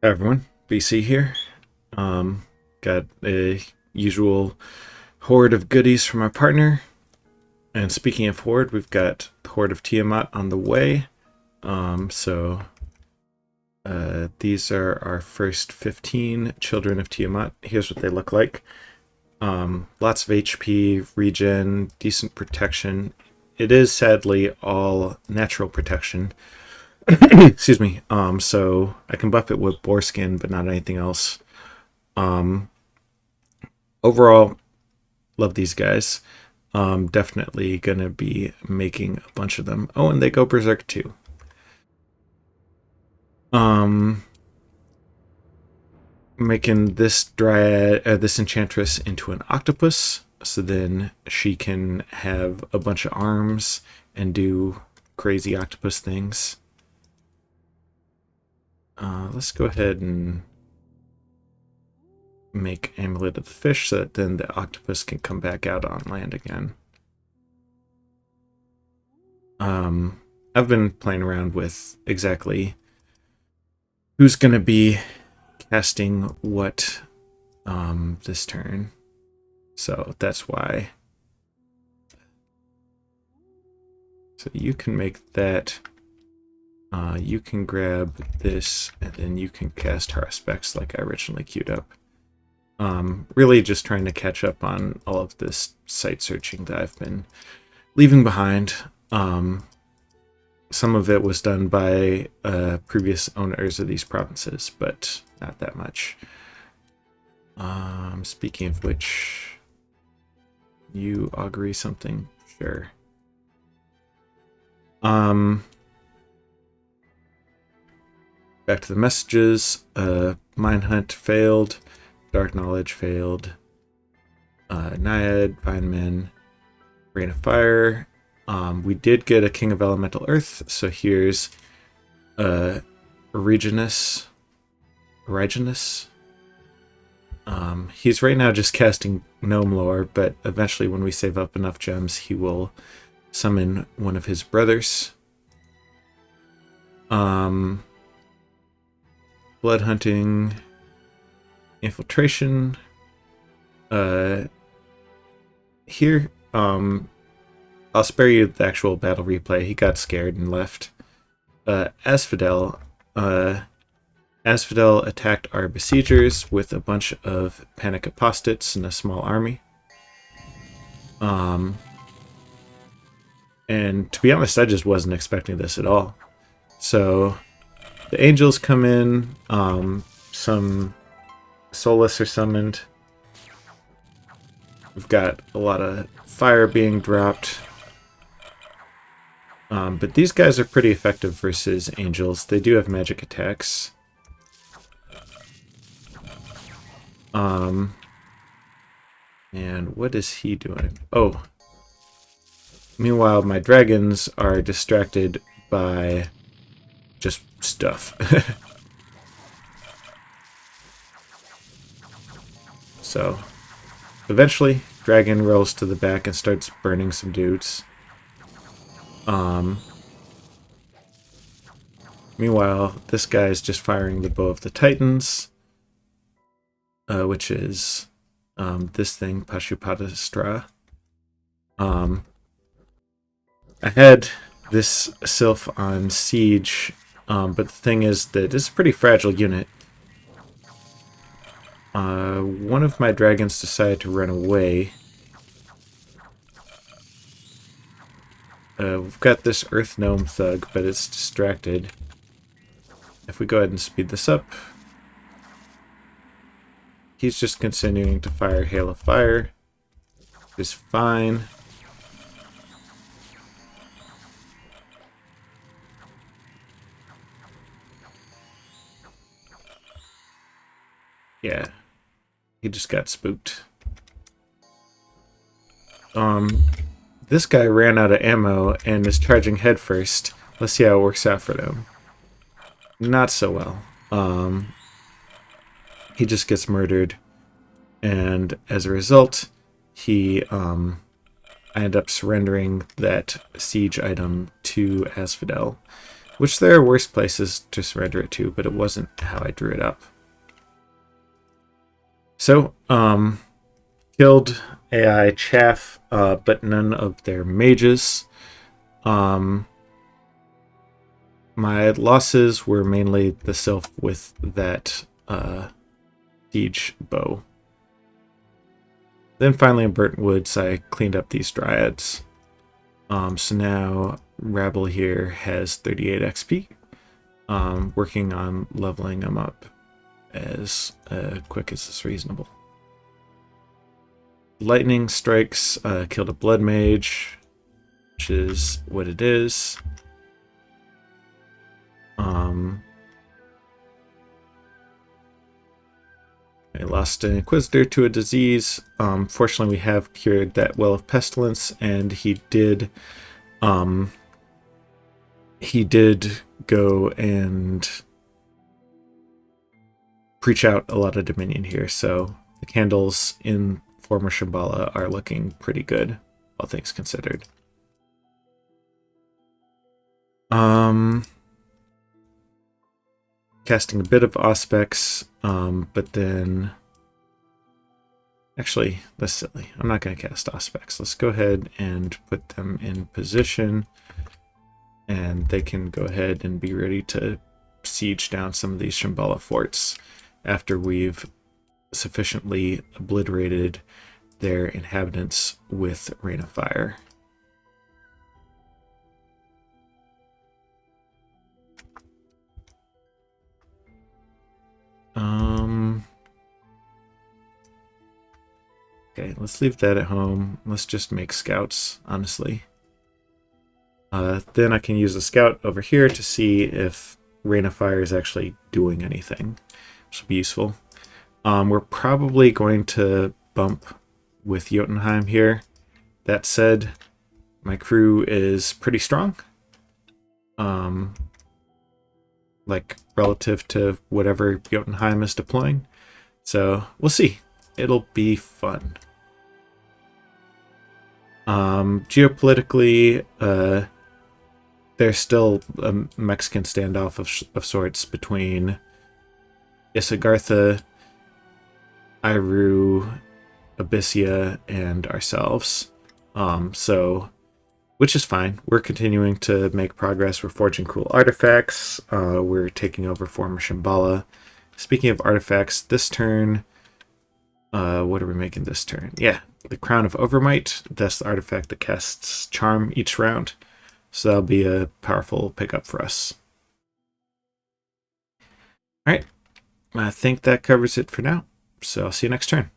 Hi everyone, BC here. Got a usual horde of goodies from our partner. And speaking of horde, we've got the Horde of Tiamat on the way. These are our first 15 Children of Tiamat. Here's what they look like. Lots of HP, regen, decent protection. It is sadly all natural protection. Excuse me. So I can buff it with boar skin, but not anything else. Um, Overall, love these guys. Definitely gonna be making a bunch of them. Oh, and they go berserk too. Um, Making this dryad, this enchantress into an octopus, so then she can have a bunch of arms and do crazy octopus things. Let's go ahead and make Amulet of the Fish so that then the octopus can come back out on land again. I've been playing around with exactly who's going to be casting what this turn. So that's why. So you can make that. You can grab this, and then you can cast Haruspex like I originally queued up. Really just trying to catch up on all of this site searching that I've been leaving behind. Some of it was done by previous owners of these provinces, but not that much. Speaking of which, you augury something? Sure. Back to the messages. Mine Hunt failed. Dark Knowledge failed. Naiad, Vineman, Rain of Fire. We did get a King of Elemental Earth, so here's Originus. He's right now just casting Gnome Lore, but eventually when we save up enough gems, he will summon one of his brothers. Blood Hunting, Infiltration. Here, I'll spare you the actual battle replay. He got scared and left. Asphodel attacked our besiegers with a bunch of panic apostates and a small army. And to be honest, I just wasn't expecting this at all. So the angels come in, some Solus are summoned. We've got a lot of fire being dropped. But these guys are pretty effective versus angels. They do have magic attacks. And what is he doing? Oh. Meanwhile, my dragons are distracted by just stuff. So, eventually, dragon rolls to the back and starts burning some dudes. Meanwhile, this guy is just firing the Bow of the Titans, which is this thing, Pashupatastra. I had this Sylph on siege, but the thing is that it's a pretty fragile unit. One of my dragons decided to run away. We've got this Earth Gnome thug, but it's distracted. If we go ahead and speed this up, he's just continuing to fire Hail of Fire. It's fine. Yeah, he just got spooked. This guy ran out of ammo and is charging headfirst. Let's see how it works out for them. Not so well. He just gets murdered, and as a result, I end up surrendering that siege item to Asphodel. which there are worse places to surrender it to, but it wasn't how I drew it up. So, killed AI Chaff, but none of their mages. My losses were mainly the Sylph with that siege bow. Then finally in Burnt Woods, I cleaned up these dryads. So now Rabble here has 38 XP. Working on leveling them up as quick as is reasonable. Lightning strikes killed a blood mage, which is what it is. I lost an Inquisitor to a disease. Fortunately, we have cured that Well of Pestilence, and he did go and preach out a lot of Dominion here, so the candles in former Shambhala are looking pretty good, all things considered. Casting a bit of Auspex, but then... Actually, that's silly. I'm not going to cast Auspex. Let's go ahead and put them in position, and they can go ahead and be ready to siege down some of these Shambhala forts after we've sufficiently obliterated their inhabitants with Rain of Fire. Okay, let's leave that at home. Let's just make scouts, honestly. Then I can use a scout over here to see if Rain of Fire is actually doing anything, which will be useful. We're probably going to bump with Jotunheim here. That said, my crew is pretty strong. Like, relative to whatever Jotunheim is deploying. So, we'll see. It'll be fun. Geopolitically, there's still a Mexican standoff of sorts between Isagartha, Iru, Abyssia, and ourselves. Which is fine. We're continuing to make progress. We're forging cool artifacts. We're taking over former Shambhala. Speaking of artifacts, this turn... what are we making this turn? Yeah, the Crown of Overmight. That's the artifact that casts Charm each round. So that'll be a powerful pickup for us. Alright, I think that covers it for now. So I'll see you next turn.